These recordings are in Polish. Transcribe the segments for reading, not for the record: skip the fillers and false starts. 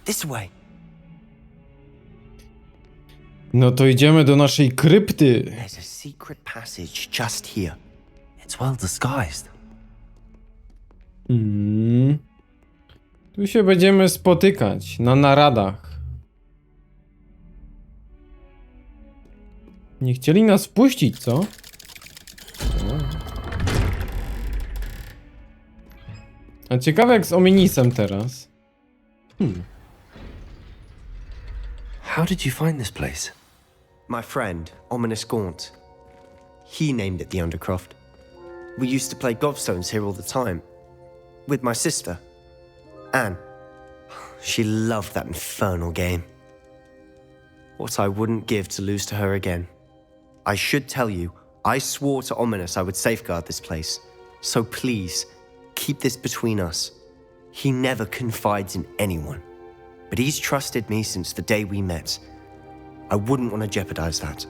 This way. No to idziemy do naszej krypty. There's a secret passage just here. It's well disguised. Tu się będziemy spotykać na naradach. Nie chcieli nas wpuścić, co? A ciekawe jak z Ominisem teraz. How did you find this place? My friend, Ominous Gaunt. He named it the Undercroft. We used to play gobstones here all the time. With my sister, Anne. She loved that infernal game. What I wouldn't give to lose to her again. I should tell you, I swore to Ominous I would safeguard this place. So please, keep this between us. He never confides in anyone. But he's trusted me since the day we met. I wouldn't want to jeopardize that.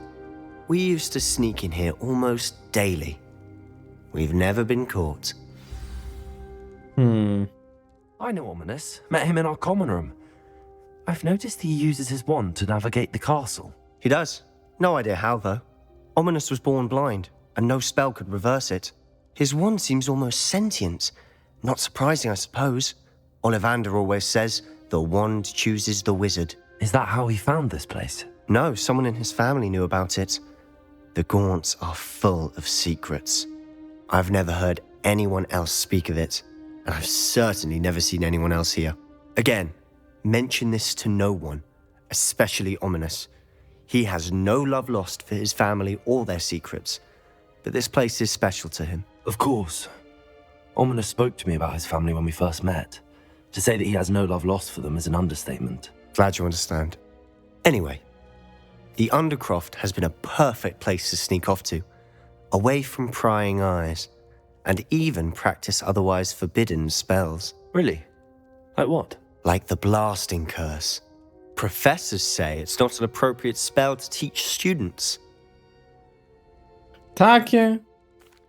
We used to sneak in here almost daily. We've never been caught. I know Ominous. Met him in our common room. I've noticed he uses his wand to navigate the castle. He does. No idea how, though. Ominous was born blind, and no spell could reverse it. His wand seems almost sentient. Not surprising, I suppose. Ollivander always says, the wand chooses the wizard. Is that how he found this place? No, someone in his family knew about it. The Gaunts are full of secrets. I've never heard anyone else speak of it, and I've certainly never seen anyone else here. Again, mention this to no one, especially Ominous. He has no love lost for his family or their secrets, but this place is special to him. Of course. Ominous spoke to me about his family when we first met. To say that he has no love lost for them is an understatement. Glad you understand. Anyway, the Undercroft has been a perfect place to sneak off to, away from prying eyes, and even practice otherwise forbidden spells. Really? Like what? Like the blasting curse. Professors say it's not an appropriate spell to teach students. Takie?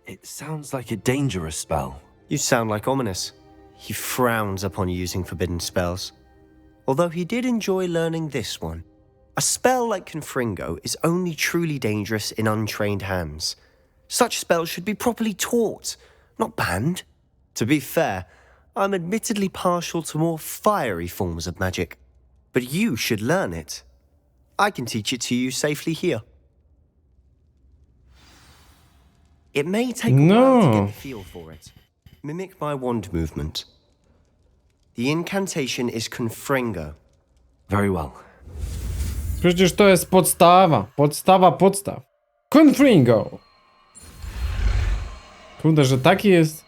It sounds like a dangerous spell. You sound like Ominous. He frowns upon using forbidden spells. Although he did enjoy learning this one. A spell like Confringo is only truly dangerous in untrained hands. Such spells should be properly taught, not banned. To be fair, I'm admittedly partial to more fiery forms of magic. But you should learn it. I can teach it to you safely here. It may take a while to get the feel for it. Mimic my wand movement. The incantation is Confringo. Very well. Przecież to jest podstawa. Podstawa podstaw. Confringo. Kurde, że taki jest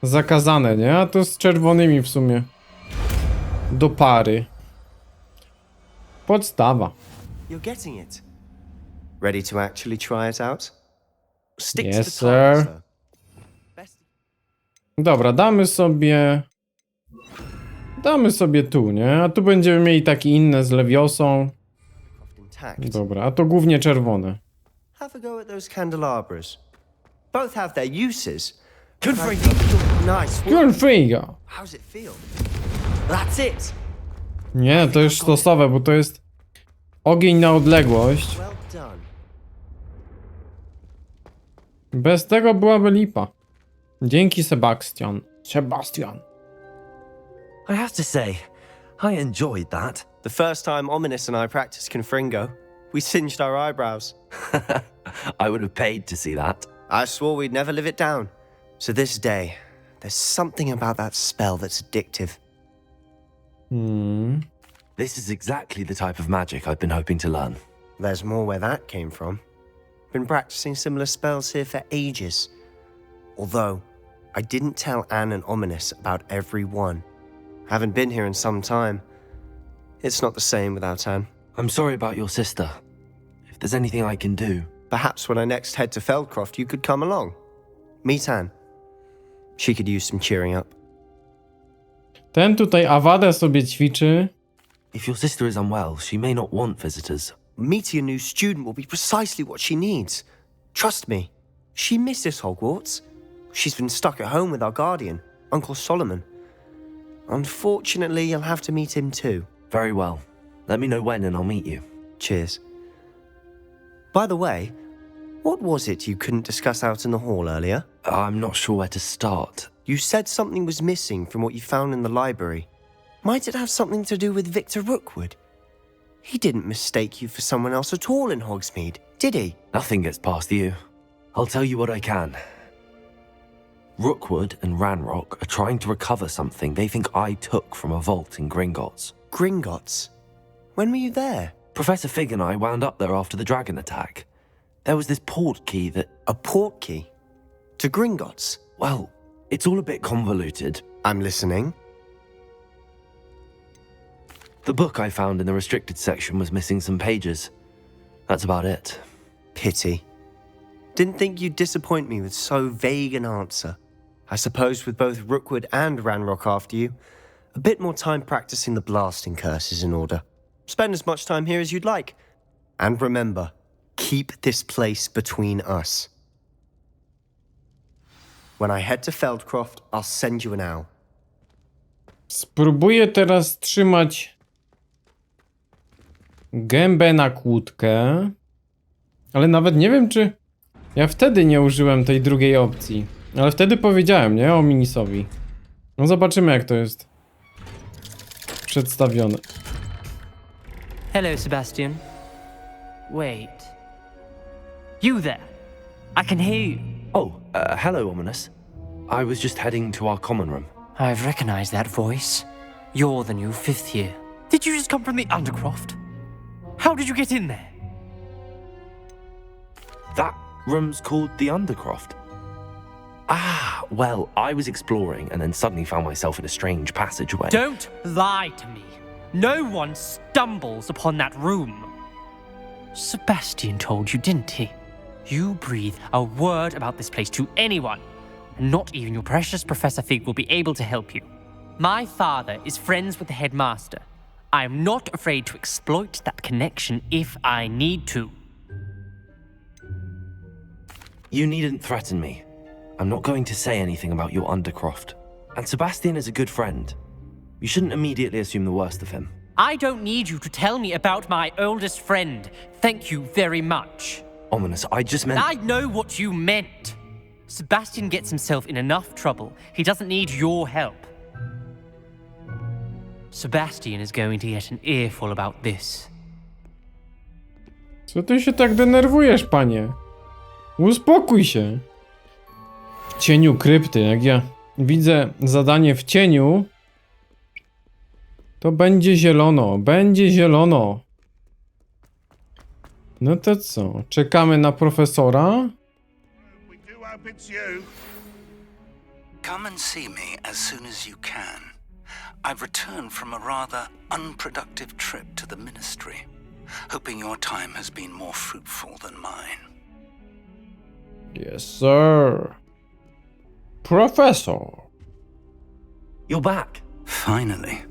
zakazane, nie? A to z czerwonymi w sumie. Do pary. Podstawa. You're getting it. Ready to actually try it out? Stick to Yes, the sir. time, sir. Dobra, damy sobie tu, nie? A tu będziemy mieli takie inne z lewiosą. Intact. Dobra, a to głównie czerwone. Have a go at those candelabras. Both have their uses. Confringo. Nice. Confringo. How's it feel? That's it. Nie, to już sztosowe, bo to jest ogień na odległość. Well done. Bez tego byłaby lipa. Dzięki, Sebastian. I have to say, I enjoyed that. The first time Ominous and I practiced Confringo, we singed our eyebrows. I would have paid to see that. I swore we'd never live it down. So this day, there's something about that spell that's addictive. This is exactly the type of magic I've been hoping to learn. There's more where that came from. Been practicing similar spells here for ages. Although, I didn't tell Anne and Ominous about every one. Haven't been here in some time. It's not the same without Anne. I'm sorry about your sister. If there's anything I can do... Perhaps when I next head to Feldcroft, you could come along. Meet Anne. She could use some cheering up. Ten tutaj Awadę sobie ćwiczy. If your sister is unwell, she may not want visitors. Meeting a new student will be precisely what she needs. Trust me. She misses Hogwarts. She's been stuck at home with our guardian, Uncle Solomon. Unfortunately, you'll have to meet him too. Very well. Let me know when and I'll meet you. Cheers. By the way, what was it you couldn't discuss out in the hall earlier? I'm not sure where to start. You said something was missing from what you found in the library. Might it have something to do with Victor Rookwood? He didn't mistake you for someone else at all in Hogsmeade, did he? Nothing gets past you. I'll tell you what I can. Rookwood and Ranrock are trying to recover something they think I took from a vault in Gringotts. Gringotts? When were you there? Professor Fig and I wound up there after the dragon attack. There was this port key that... A port key? To Gringotts? Well, it's all a bit convoluted. I'm listening. The book I found in the restricted section was missing some pages. That's about it. Pity. Didn't think you'd disappoint me with so vague an answer. I suppose with both Rookwood and Ranrock after you, a bit more time practicing the blasting curse is in order. Spend as much time here as you'd like. And remember, keep this place between us. When I head to Feldcroft, I'll send you an owl. Spróbuję teraz trzymać gębę na kłódkę, ale nawet nie wiem, czy ja wtedy nie użyłem tej drugiej opcji. Ale wtedy powiedziałem, nie? O Minisowi. No zobaczymy, jak to jest przedstawione. Hello, Sebastian. Wait. You there? I can hear you. Oh, hello, Ominous. I was just heading to our common room. I've recognized that voice. You're the new 5th year. Did you just come from the Undercroft? How did you get in there? That room's called the Undercroft. Ah, well, I was exploring and then suddenly found myself in a strange passageway. Don't lie to me. No one stumbles upon that room. Sebastian told you, didn't he? You breathe a word about this place to anyone, and not even your precious Professor Fig will be able to help you. My father is friends with the headmaster. I am not afraid to exploit that connection if I need to. You needn't threaten me. I'm not going to say anything about your Undercroft. And Sebastian is a good friend. You shouldn't immediately assume the worst of him. I don't need you to tell me about my oldest friend. Thank you very much. Ominous, I just meant... I know what you meant. Sebastian gets himself in enough trouble. He doesn't need your help. Sebastian is going to get an earful about this. Co ty się tak denerwujesz, panie? Uspokój się. W cieniu krypty, jak ja widzę zadanie w cieniu, to będzie zielono, będzie zielono. No to co? Czekamy na profesora? Come and see me as soon as you can. I've returned from a rather unproductive trip to the ministry, hoping your time has been more fruitful than mine. Yes, sir. Professor. You're back. Finally.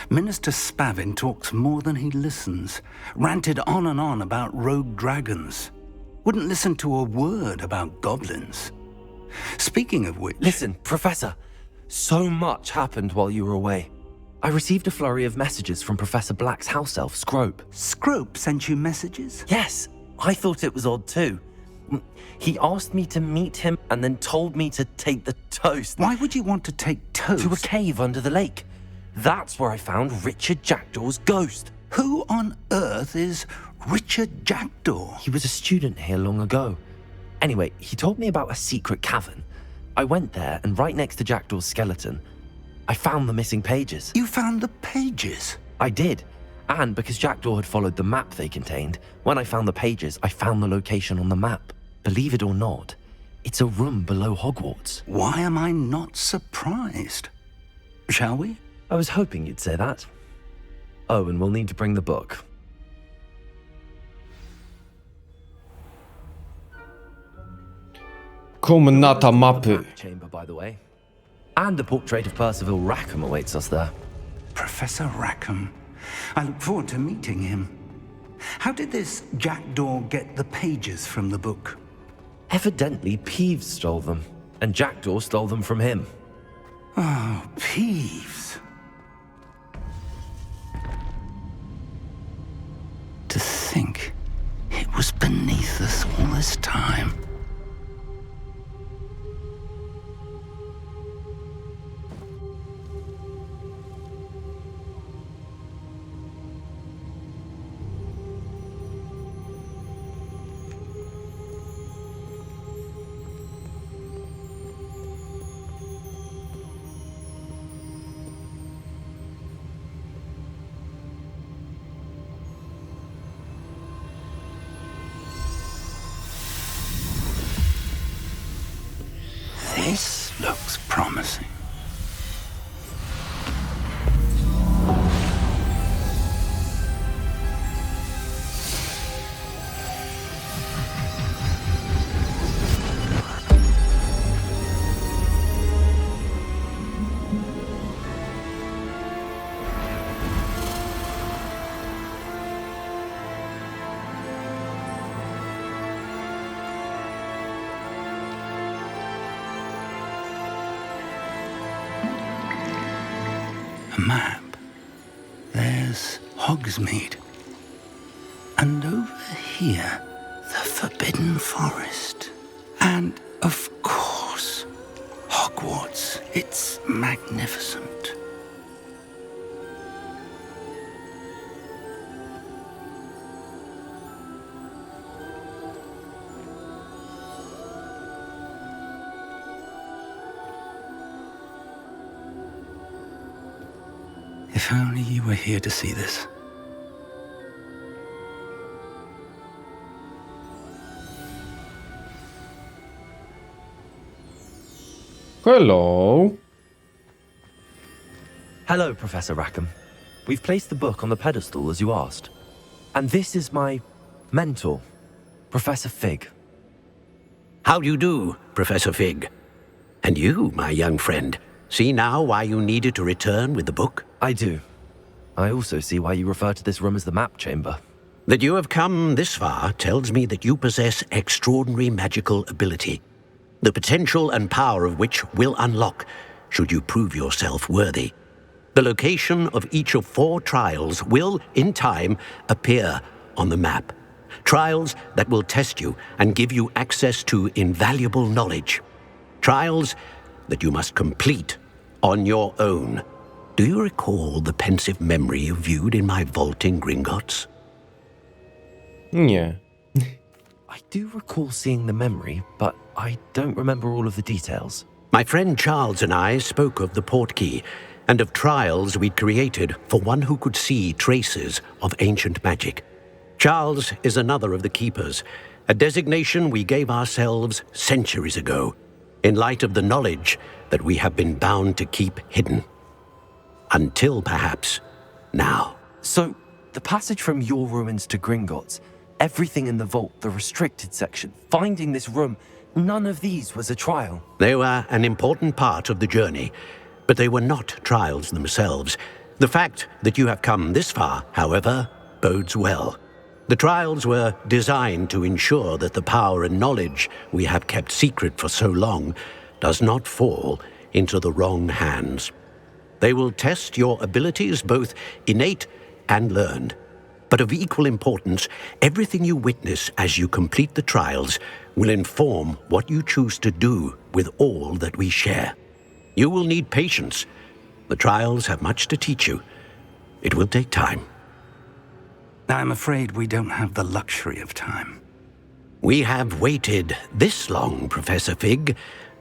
Minister Spavin talks more than he listens, ranted on and on about rogue dragons. Wouldn't listen to a word about goblins. Speaking of which... Listen, Professor. So much happened while you were away. I received a flurry of messages from Professor Black's house elf, Scrope. Scrope sent you messages? Yes, I thought it was odd too. He asked me to meet him and then told me to take the toast. Why would you want to take toast? To a cave under the lake. That's where I found Richard Jackdaw's ghost. Who on earth is Richard Jackdaw? He was a student here long ago. Anyway, he told me about a secret cavern. I went there, and right next to Jackdaw's skeleton, I found the missing pages. You found the pages? I did. And because Jackdaw had followed the map they contained, when I found the pages, I found the location on the map. Believe it or not, it's a room below Hogwarts. Why am I not surprised? Shall we? I was hoping you'd say that. Oh, and we'll need to bring the book. Komnata mapy. Chamber, by the way. And a portrait of Percival Rackham awaits us there. Professor Rackham. I look forward to meeting him. How did this Jackdaw get the pages from the book? Evidently, Peeves stole them, and Jackdaw stole them from him. Oh, Peeves. beneath us all this time. This looks promising. A map. There's Hogsmeade. And over here, the Forbidden Forest. And, of course, Hogwarts. It's magnificent. If only you were here to see this. Hello. Hello, Professor Rackham. We've placed the book on the pedestal as you asked. And this is my mentor, Professor Fig. How do you do, Professor Fig? And you, my young friend, see now why you needed to return with the book? I do. I also see why you refer to this room as the map chamber. That you have come this far tells me that you possess extraordinary magical ability, the potential and power of which will unlock should you prove yourself worthy. The location of each of 4 trials will, in time, appear on the map. Trials that will test you and give you access to invaluable knowledge. Trials that you must complete on your own. Do you recall the pensive memory you viewed in my vault in Gringotts? Nie. I do recall seeing the memory, but I don't remember all of the details. My friend Charles and I spoke of the portkey and of trials we'd created for one who could see traces of ancient magic. Charles is another of the keepers, a designation we gave ourselves centuries ago, in light of the knowledge that we have been bound to keep hidden. Until perhaps now. So, the passage from your ruins to Gringotts, everything in the vault, the restricted section, finding this room, none of these was a trial. They were an important part of the journey, but they were not trials themselves. The fact that you have come this far, however, bodes well. The trials were designed to ensure that the power and knowledge we have kept secret for so long does not fall into the wrong hands. They will test your abilities, both innate and learned. But of equal importance, everything you witness as you complete the trials will inform what you choose to do with all that we share. You will need patience. The trials have much to teach you. It will take time. I'm afraid we don't have the luxury of time. We have waited this long, Professor Fig.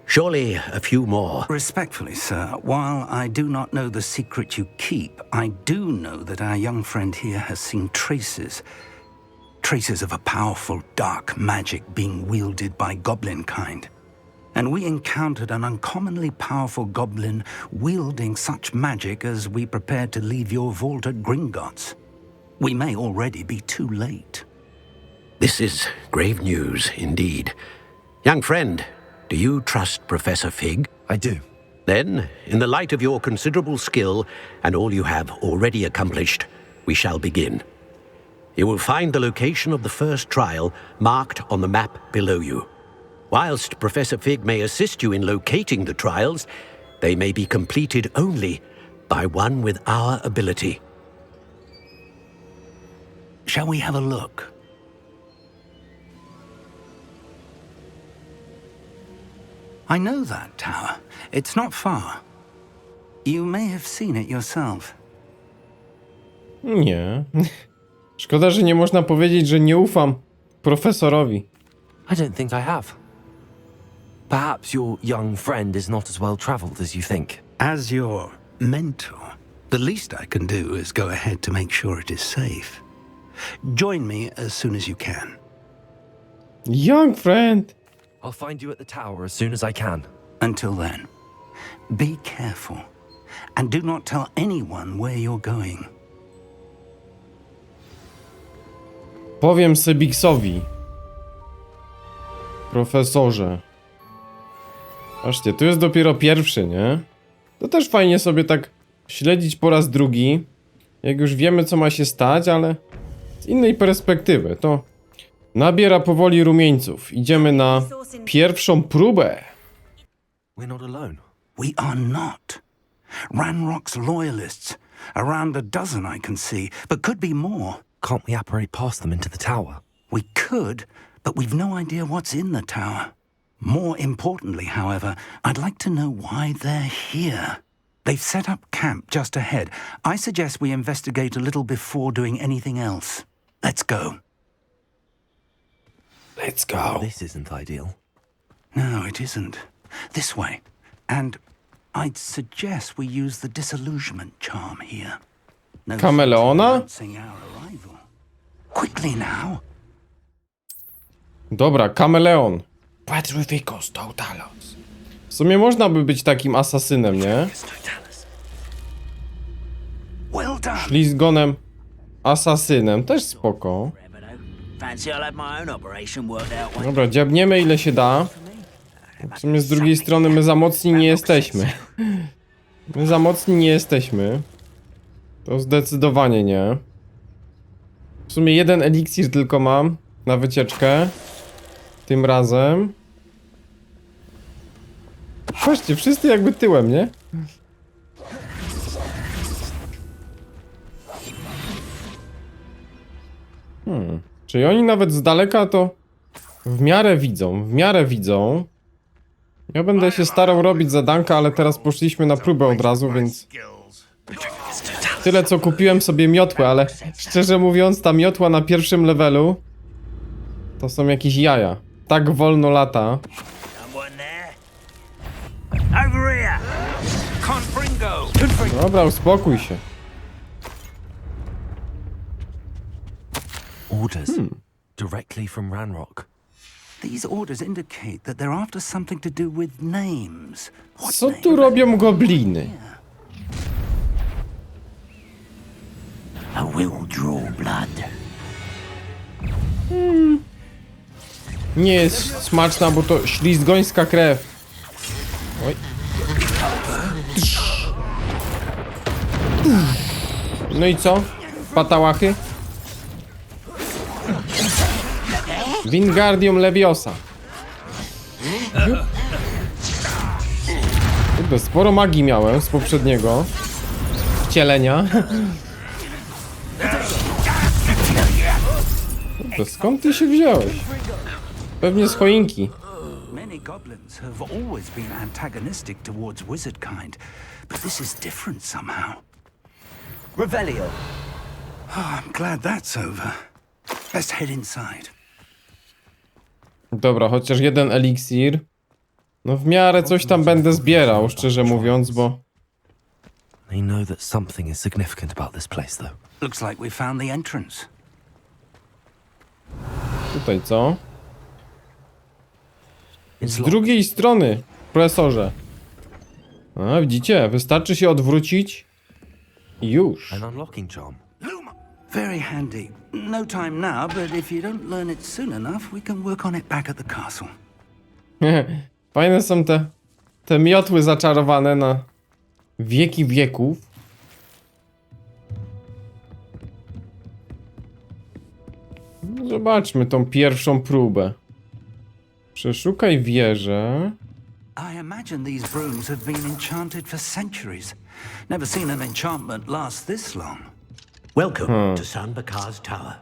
Surely a few more. Respectfully, sir, while I do not know the secret you keep, I do know that our young friend here has seen traces of a powerful dark magic being wielded by goblin kind. And we encountered an uncommonly powerful goblin wielding such magic as we prepared to leave your vault at Gringotts. We may already be too late. This is grave news indeed. Young friend, do you trust Professor Fig? I do. Then, in the light of your considerable skill and all you have already accomplished, we shall begin. You will find the location of the first trial marked on the map below you. Whilst Professor Fig may assist you in locating the trials, they may be completed only by one with our ability. Shall we have a look? I know that tower. It's not far. You may have seen it yourself. Nie. Szkoda, że nie można powiedzieć, że nie ufam profesorowi. I don't think I have. Perhaps your young friend is not as well traveled as you think. As your mentor, the least I can do is go ahead to make sure it is safe. Join me as soon as you can. Young friend. I'll find you at the tower as soon as I can. Until then, be careful and do not tell anyone where you're going. Powiem Sebiksowi. Profesorze. Patrzcie, tu jest dopiero pierwszy, nie? To też fajnie sobie tak śledzić po raz drugi. Jak już wiemy, co ma się stać, ale z innej perspektywy. To nabiera powoli rumieńców. Idziemy na pierwszą próbę. We're not alone. We are not. Ranrock's loyalists. Around a dozen I can see, but could be more. Can't we apparate past them into the tower? We could, but we've no idea what's in the tower. More importantly, however, I'd like to know why they're here. They've set up camp just ahead. I suggest we investigate a little before doing anything else. Let's go. Let's go. This isn't ideal. No, it isn't. This way. And I'd suggest we use the disillusionment charm here. No Kameleona? announcing our arrival. Quickly now. Dobra, kameleon. Petrificus totalos. W sumie można by być takim asasynem, nie? Well done. Ślizgonem, asasynem. Też spoko. Dobra, dziabniemy ile się da. W sumie z drugiej strony my za mocni nie jesteśmy. My za mocni nie jesteśmy. To zdecydowanie nie. W sumie jeden eliksir tylko mam na wycieczkę. Tym razem. Patrzcie, wszyscy jakby tyłem, nie? Czyli oni nawet z daleka to w miarę widzą. Ja będę się starał robić zadanka, ale teraz poszliśmy na próbę od razu, więc... Tyle co kupiłem sobie miotłę, ale szczerze mówiąc ta miotła na pierwszym levelu to są jakieś jaja. Tak wolno lata. Dobra, uspokój się. Orders. Directly from Ranrock. These orders indicate that they're after something to do with names. What Co name? tu robią gobliny? I will draw blood. Nie jest smaczna, bo to ślizgońska krew. Oj. No i co? Patałachy? Wingardium Leviosa. Kurde, sporo magii miałem z poprzedniego wcielenia. Kurde, skąd ty się wziąłeś? Pewnie z choinki. Many goblins have always been antagonistic towards wizard kind, but this is different somehow. Revelio. Oh, I'm glad that's over. Let's head inside. Dobra, chociaż jeden eliksir. No w miarę coś tam będę zbierał, szczerze mówiąc, bo... They know that something is significant about this place, though. Looks like we found the entrance. Tutaj co? It's Z locked. drugiej strony, profesorze. A, widzicie, wystarczy się odwrócić i już. An unlocking charm. Very handy. No time now, but if you don't learn it soon enough, we can work on it back at the castle. Fajne są te miotły zaczarowane na wieki wieków. Zobaczmy tą pierwszą próbę. Przeszukaj wieżę. I imagine these brooms have been enchanted for centuries. Never seen an enchantment last this long. Welcome to Sanbakar's Tower.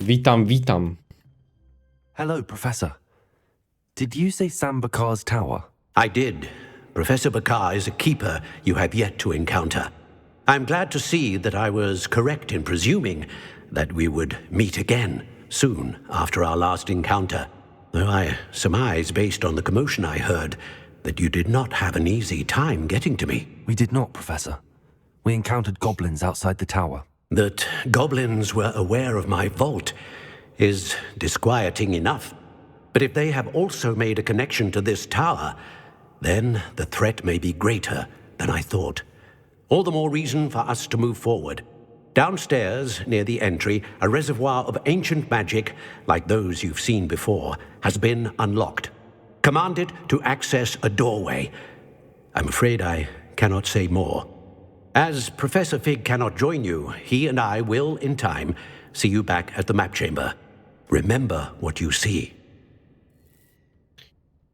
Witam, witam. Hello, Professor. Did you say Sam Bakar's tower? I did. Professor Bakar is a keeper you have yet to encounter. I'm glad to see that I was correct in presuming that we would meet again soon after our last encounter. Though I surmise, based on the commotion I heard, that you did not have an easy time getting to me. We did not, Professor. We encountered goblins outside the tower. That goblins were aware of my vault is disquieting enough. But if they have also made a connection to this tower, then the threat may be greater than I thought. All the more reason for us to move forward. Downstairs, near the entry, a reservoir of ancient magic, like those you've seen before, has been unlocked. Command it to access a doorway. I'm afraid I cannot say more. As Professor Fig cannot join you, he and I will, in time, see you back at the map chamber. Remember what you see.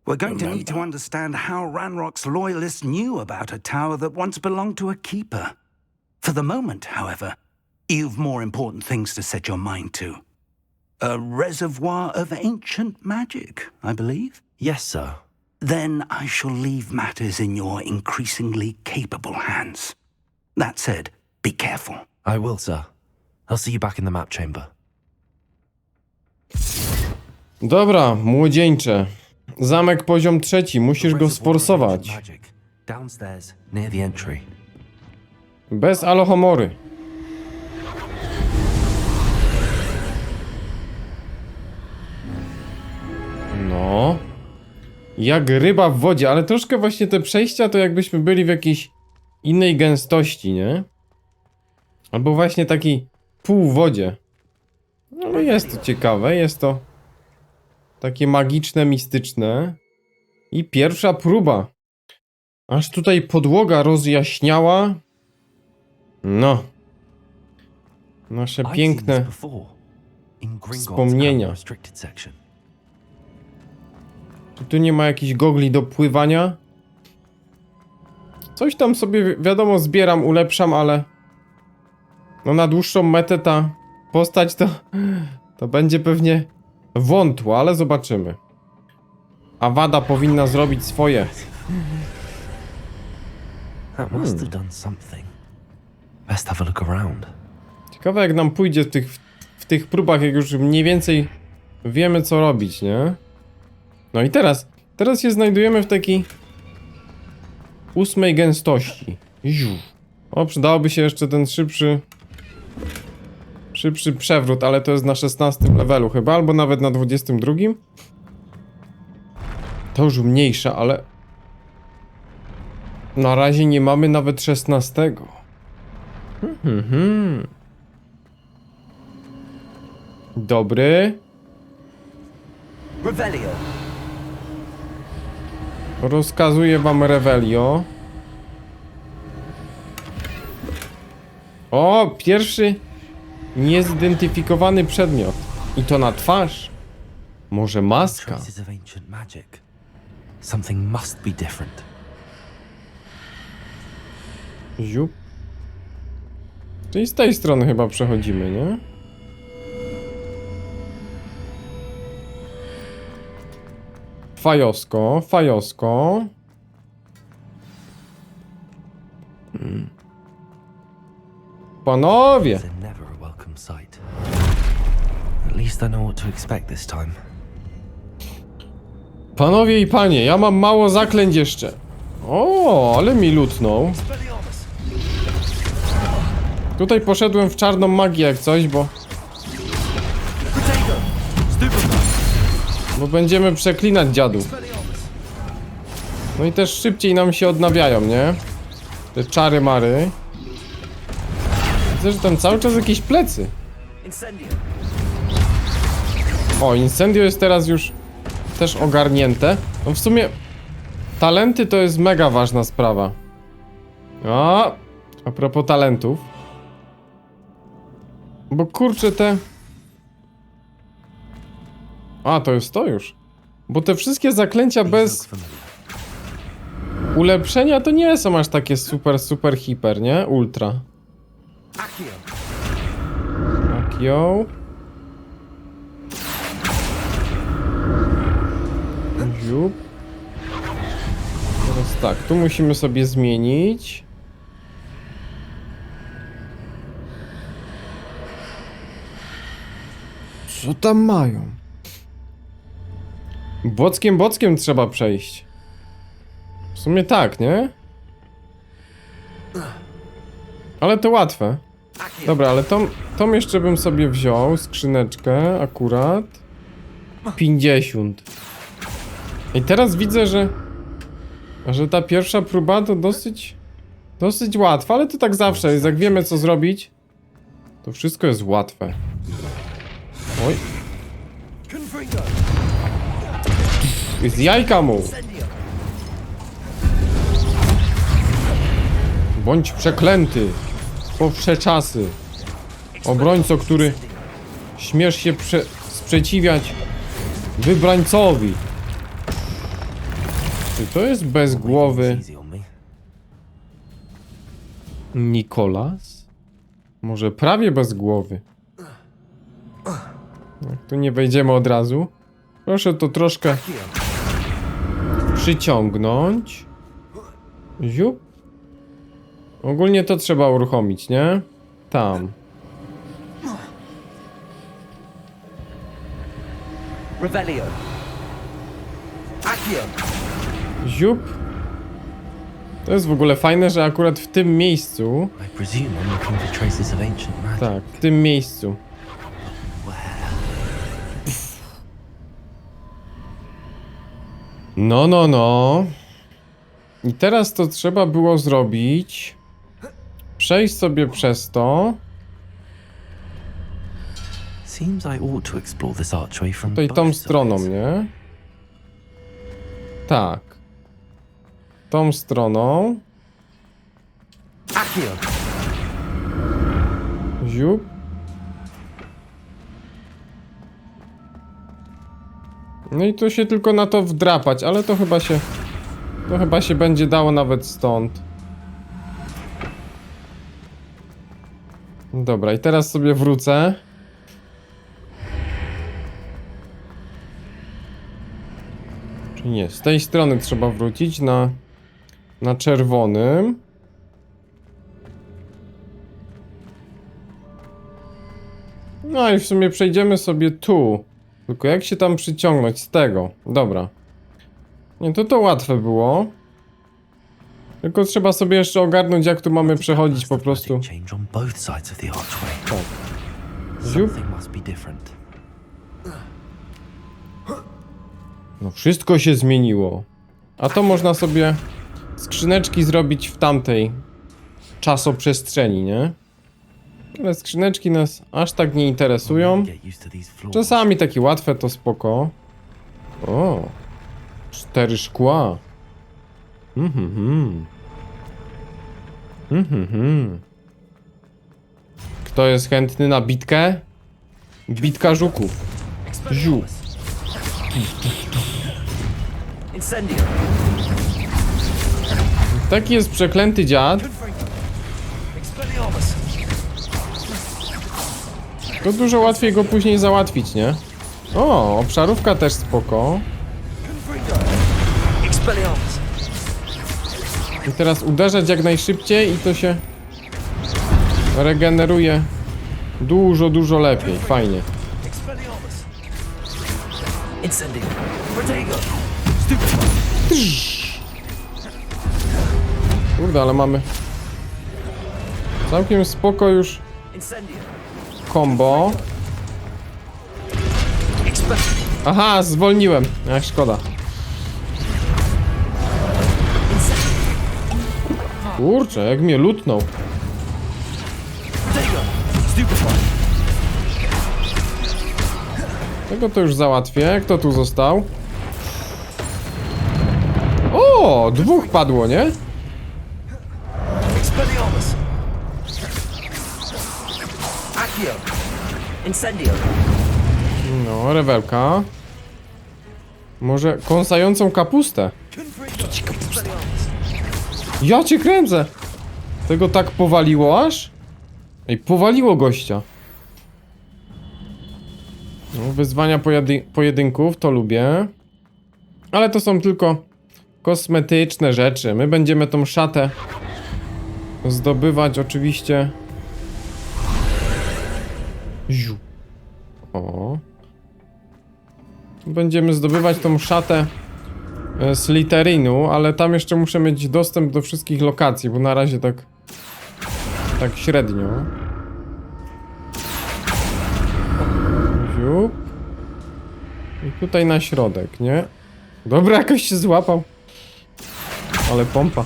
We're going to need to understand how Ranrock's loyalists knew about a tower that once belonged to a keeper. For the moment, however, you've more important things to set your mind to. A reservoir of ancient magic, I believe? Yes, sir. Then I shall leave matters in your increasingly capable hands. That said, be careful. I will, sir. I'll see you back in the map chamber. Dobra, młodzieńcze. Zamek poziom 3, musisz go sforsować. Downstairs, near the entry. Bez alohomory. No. Jak ryba w wodzie, ale troszkę właśnie te przejścia to jakbyśmy byli w jakiejś innej gęstości, nie? Albo właśnie takiej półwodzie. No ale jest to ciekawe, jest to takie magiczne, mistyczne. I pierwsza próba. Aż tutaj podłoga rozjaśniała. No. Nasze piękne wspomnienia. Czy tu nie ma jakichś gogli do pływania? Coś tam sobie, wiadomo, zbieram, ulepszam, ale no na dłuższą metę ta postać to będzie pewnie wątła, ale zobaczymy. Awada powinna zrobić swoje. Ciekawe jak nam pójdzie w tych próbach, jak już mniej więcej wiemy co robić, nie? No i teraz się znajdujemy w takiej 8 gęstości. O, przydałoby się jeszcze ten szybszy przewrót, ale to jest na 16 levelu chyba, albo nawet na 22. To już mniejsza, ale na razie nie mamy nawet 16. Dobry. Revelio. Rozkazuję wam Revelio. O, pierwszy niezidentyfikowany przedmiot. I to na twarz. Może maska. Something must be different. Ziup. Czyli z tej strony chyba przechodzimy, nie? Fajosko, fajosko. Panowie! Panowie i panie, ja mam mało zaklęć jeszcze. O, ale mi lutnął. Tutaj poszedłem w czarną magię jak coś, bo będziemy przeklinać dziadów. No i też szybciej nam się odnawiają, nie? Te czary mary. Widzę, że tam cały czas jakieś plecy. O, incendio jest teraz już też ogarnięte. No w sumie talenty to jest mega ważna sprawa. O, a propos talentów. Bo kurczę te... A, to jest to już. Bo te wszystkie zaklęcia bez ulepszenia to nie są aż takie super, hiper, nie? Ultra. Akio. Ziup. Teraz tak, tu musimy sobie zmienić. Co tam mają? Bockiem trzeba przejść. W sumie tak, nie? Ale to łatwe. Dobra, ale tą jeszcze bym sobie wziął. Skrzyneczkę akurat. 50. I teraz widzę, że ta pierwsza próba to dosyć łatwa, ale to tak zawsze jest. Jak wiemy co zrobić, to wszystko jest łatwe. Oj. Z jajka mu. Bądź przeklęty. Po wsze czasy. Obrońco, który śmiesz się sprzeciwiać wybrańcowi. Czy to jest bez głowy Nikolas? Może prawie bez głowy. Jak tu nie wejdziemy od razu. Proszę to troszkę przyciągnąć. Ziup. Ogólnie to trzeba uruchomić, nie? Tam. Ziup. To jest w ogóle fajne, że akurat w tym miejscu. Tak, w tym miejscu. No. I teraz to trzeba było zrobić. Przejść sobie przez to. Tutaj tą stroną, nie? Tak. Tą stroną. Ziup. No i tu się tylko na to wdrapać, ale to chyba się będzie dało nawet stąd. Dobra, i teraz sobie wrócę. Czy nie? Z tej strony trzeba wrócić na czerwonym. No i w sumie przejdziemy sobie tu. Tylko jak się tam przyciągnąć z tego? Dobra. Nie, to łatwe było. Tylko trzeba sobie jeszcze ogarnąć, jak tu mamy przechodzić po prostu. Tak. Ziup. No wszystko się zmieniło. A to można sobie skrzyneczki zrobić w tamtej czasoprzestrzeni, nie? Ale skrzyneczki nas aż tak nie interesują. Czasami takie łatwe to spoko. O, 4 szkła. Kto jest chętny na bitkę? Bitka żuków. Ziu. Taki jest przeklęty dziad. To dużo łatwiej go później załatwić, nie? O, obszarówka też spoko. I teraz uderzać jak najszybciej i to się regeneruje dużo lepiej. Fajnie. Kurde, ale mamy całkiem spoko już combo. Aha, zwolniłem. Ach, szkoda. Kurczę, jak mnie lutnął. Tego to już załatwię. Kto tu został? O, 2 padło, nie? No, rewelka. Może kąsającą kapustę. Ja cię kręcę. Tego tak powaliło aż? Ej, powaliło gościa. No, wyzwania pojedynków to lubię. Ale to są tylko kosmetyczne rzeczy. My będziemy tą szatę zdobywać oczywiście. Ziu. O. Będziemy zdobywać tą szatę z Slytherinu, ale tam jeszcze muszę mieć dostęp do wszystkich lokacji, bo na razie tak średnio. Ziu. I tutaj na środek, nie? Dobra, jakoś się złapał. Ale pompa.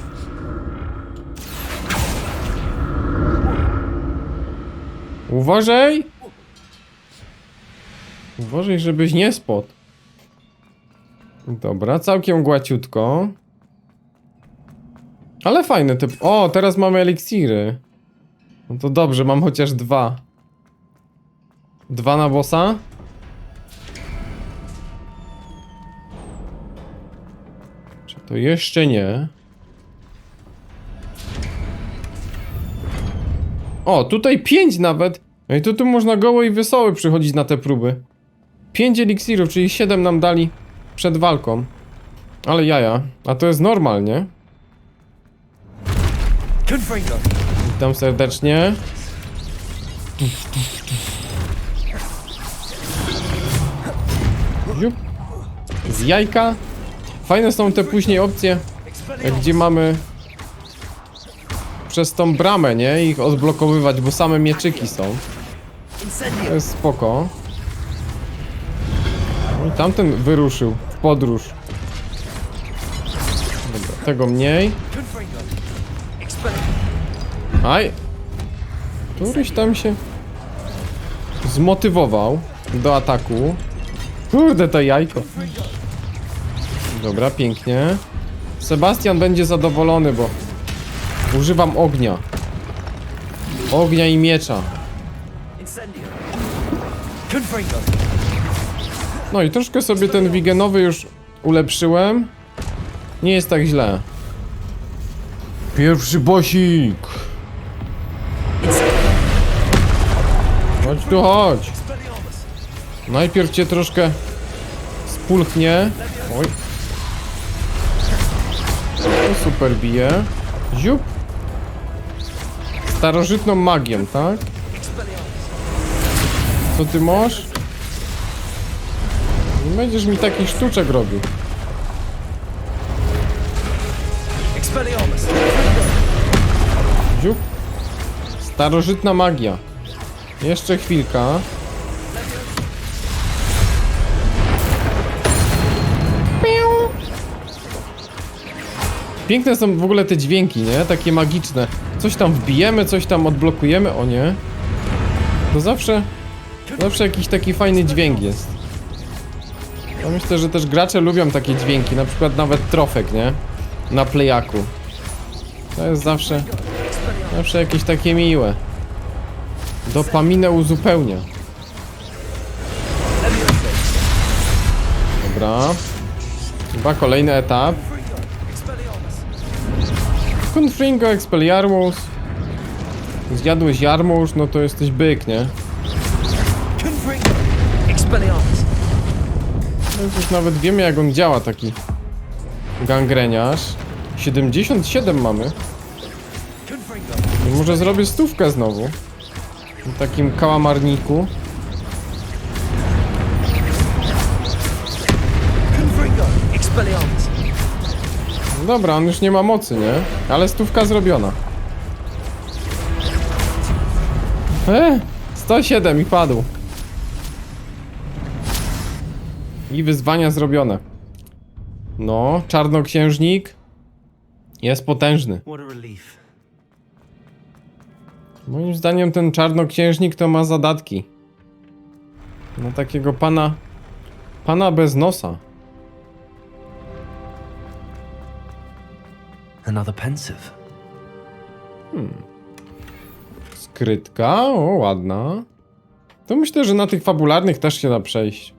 Uważaj! Uważaj, żebyś nie spadł. Dobra, całkiem głaciutko. Ale fajny typ. O, teraz mamy eliksiry. No to dobrze, mam chociaż 2. 2 na bossa? Czy to jeszcze nie? O, tutaj 5 nawet. No i to tu można goło i wesoły przychodzić na te próby. 5 eliksirów, czyli 7 nam dali przed walką. Ale jaja. A to jest normal, nie? Witam serdecznie. Ziup. Z jajka. Fajne są te później opcje, gdzie mamy przez tą bramę, nie? Ich odblokowywać, bo same mieczyki są. To jest spoko. I tamten wyruszył w podróż. Dobra, tego mniej. Aj! Któryś tam się zmotywował do ataku. Kurde, to jajko. Dobra, pięknie. Sebastian będzie zadowolony, bo używam ognia. Ognia i miecza. No i troszkę sobie ten wigenowy już ulepszyłem. Nie jest tak źle. Pierwszy bosik. Chodź tu, chodź. Najpierw cię troszkę spulchnie. Oj. To super bije. Ziup. Starożytną magią, tak? Co ty masz? Nie będziesz mi takich sztuczek robił. Ziup. Starożytna magia. Jeszcze chwilka. Piękne są w ogóle te dźwięki, nie? Takie magiczne. Coś tam wbijemy, coś tam odblokujemy. O nie. To zawsze jakiś taki fajny dźwięk jest. Ja myślę, że też gracze lubią takie dźwięki. Na przykład nawet trofek, nie? Na playaku. To jest zawsze jakieś takie miłe. Dopaminę uzupełnia. Dobra. Chyba kolejny etap. Confringo Expelliarmus. Zjadłeś jarmuż, no to jesteś byk, nie? No już nawet wiemy, jak on działa, taki gangreniarz. 77 mamy. I może zrobię 100 znowu. W takim kałamarniku. Dobra, on już nie ma mocy, nie? Ale 100 zrobiona. 107 i padł. I wyzwania zrobione. No, czarnoksiężnik jest potężny. Moim zdaniem ten czarnoksiężnik to ma zadatki. No takiego pana bez nosa. Another pensive. Skrytka, o ładna. To myślę, że na tych fabularnych też się da przejść.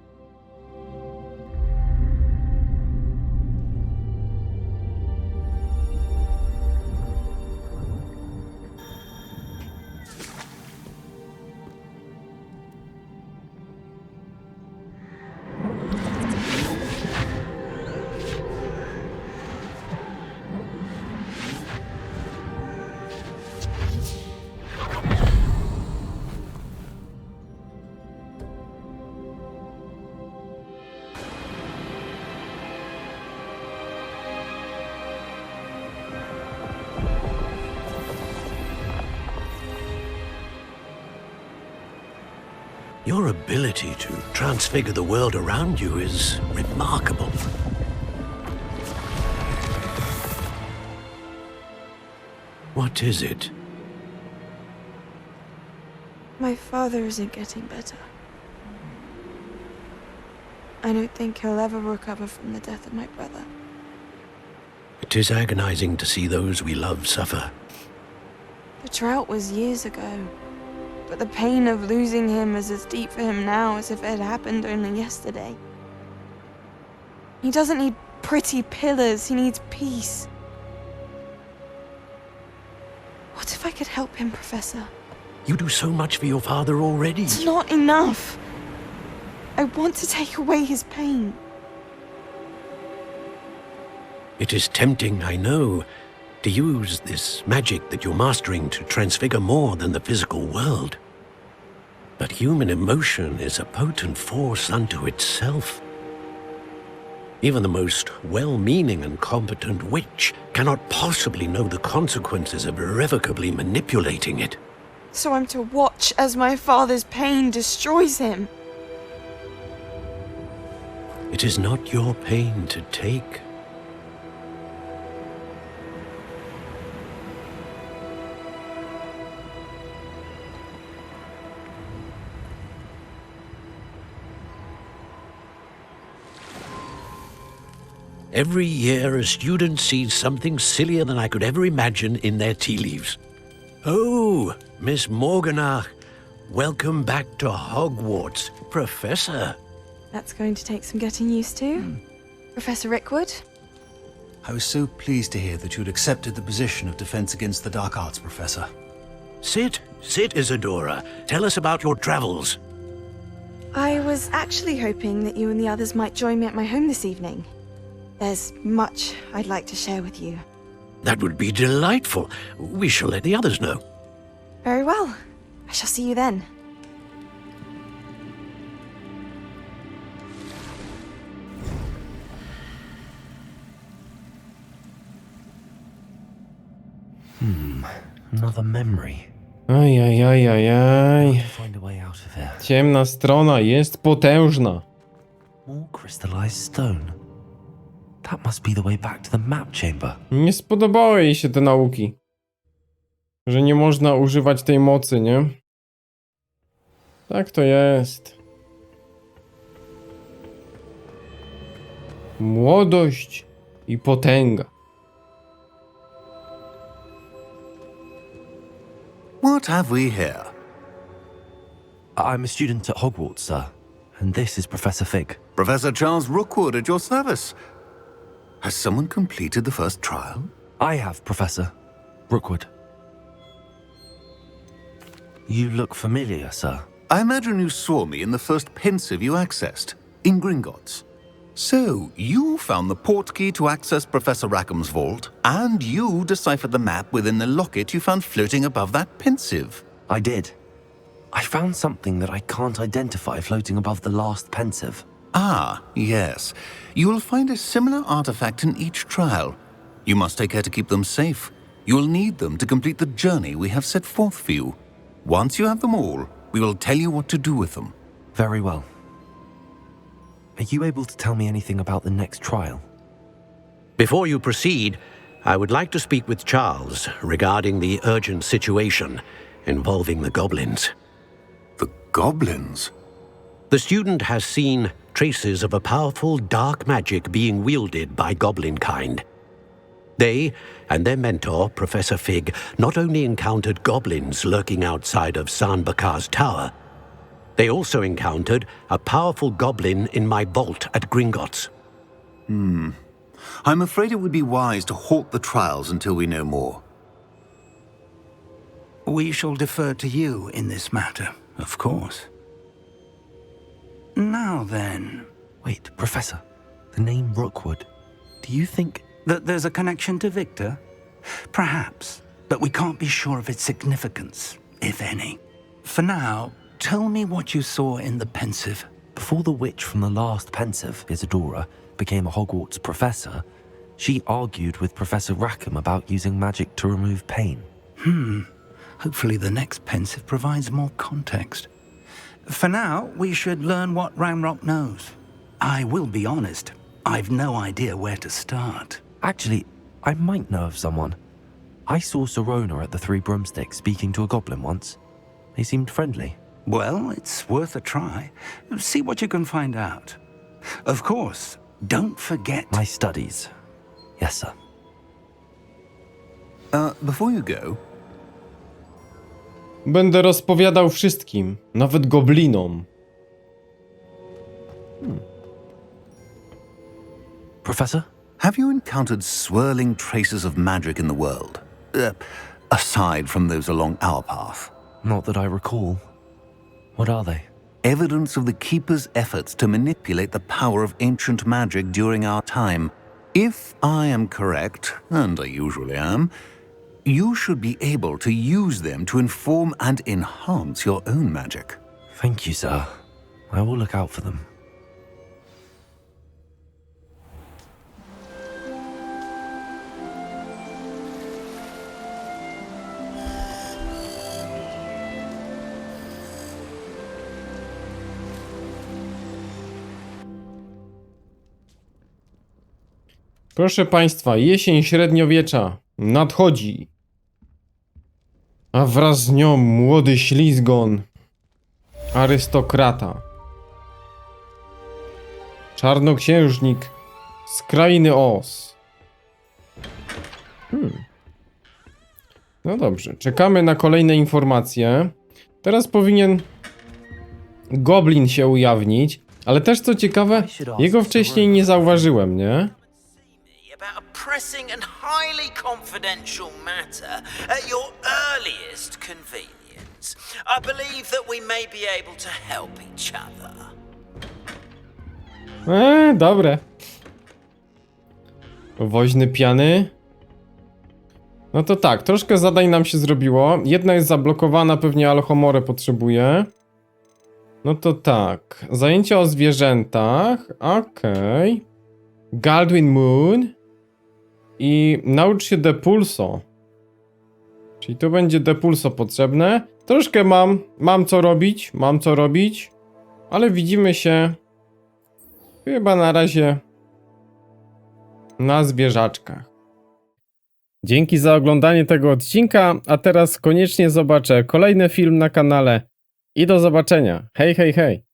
Your ability to transfigure the world around you is remarkable. What is it? My father isn't getting better. I don't think he'll ever recover from the death of my brother. It is agonizing to see those we love suffer. The drought was years ago, but the pain of losing him is as deep for him now as if it had happened only yesterday. He doesn't need pretty pillars, he needs peace. What if I could help him, Professor? You do so much for your father already. It's not enough. I want to take away his pain. It is tempting, I know, to use this magic that you're mastering to transfigure more than the physical world. But human emotion is a potent force unto itself. Even the most well-meaning and competent witch cannot possibly know the consequences of irrevocably manipulating it. So I'm to watch as my father's pain destroys him. It is not your pain to take. Every year, a student sees something sillier than I could ever imagine in their tea leaves. Oh, Miss Morganach, welcome back to Hogwarts, Professor. That's going to take some getting used to. Professor Rickwood? I was so pleased to hear that you'd accepted the position of Defense Against the Dark Arts, Professor. Sit, Isadora. Tell us about your travels. I was actually hoping that you and the others might join me at my home this evening. There's much I'd like to share with you. That would be delightful. We shall let the others know. Very well. I shall see you then. Another memory. Ajajajajaj. Find a way out of here. Ciemna strona jest potężna. More crystallized stone. That must be the way back to the map chamber. Nie spodobały jej się te nauki. Że nie można używać tej mocy, nie? Tak to jest. Młodość i potęga. What have we here? I'm a student at Hogwarts, sir. And this is Professor Fig. Professor Charles Rookwood at your service. Has someone completed the first trial? I have, Professor Rookwood. You look familiar, sir. I imagine you saw me in the first pensive you accessed, in Gringotts. So, you found the port key to access Professor Rackham's vault, and you deciphered the map within the locket you found floating above that pensive. I did. I found something that I can't identify floating above the last pensive. Ah, yes. You will find a similar artifact in each trial. You must take care to keep them safe. You will need them to complete the journey we have set forth for you. Once you have them all, we will tell you what to do with them. Very well. Are you able to tell me anything about the next trial? Before you proceed, I would like to speak with Charles regarding the urgent situation involving the goblins. The goblins? The student has seen traces of a powerful dark magic being wielded by goblin kind. They and their mentor, Professor Fig, not only encountered goblins lurking outside of Sanbakar's tower, they also encountered a powerful goblin in my vault at Gringotts. I'm afraid it would be wise to halt the trials until we know more. We shall defer to you in this matter, of course. Now then... Wait, Professor. The name Rookwood. Do you think... that there's a connection to Victor? Perhaps, but we can't be sure of its significance, if any. For now, tell me what you saw in the pensive. Before the witch from the last pensive, Isadora, became a Hogwarts professor, she argued with Professor Rackham about using magic to remove pain. Hopefully the next pensive provides more context. For now, we should learn what Ranrock knows. I will be honest, I've no idea where to start. Actually, I might know of someone. I saw Serona at the Three Broomsticks speaking to a goblin once. They seemed friendly. Well, it's worth a try. See what you can find out. Of course, don't forget... My studies. Yes, sir. Before you go, Będę rozpowiadał wszystkim, nawet goblinom. Professor? have you encountered swirling traces of magic in the world? Aside from those along our path. Not that I recall. What are they? Evidence of the Keeper's efforts to manipulate the power of ancient magic during our time. If I am correct, and I usually am, you should be able to use them to inform and enhance your own magic. Thank you, sir. I will look out for them. Proszę Państwa, jesień średniowiecza nadchodzi. A wraz z nią młody ślizgon. Arystokrata. Czarnoksiężnik z krainy Oz. No dobrze, czekamy na kolejne informacje. Teraz powinien goblin się ujawnić, ale też co ciekawe, jego wcześniej nie zauważyłem, nie? About a pressing and highly confidential matter at your earliest convenience. I believe that we may be able to help each other. Dobre. Woźny piany. No to tak, troszkę zadań nam się zrobiło. Jedna jest zablokowana, pewnie Alchomorę potrzebuje. No to tak. Zajęcia o zwierzętach. Okej. Galdwin Moon. I naucz się Depulso. Czyli tu będzie Depulso potrzebne. Troszkę mam co robić. Ale widzimy się chyba na razie na zwierzaczkach. Dzięki za oglądanie tego odcinka, a teraz koniecznie zobaczę kolejny film na kanale i do zobaczenia. Hej, hej, hej.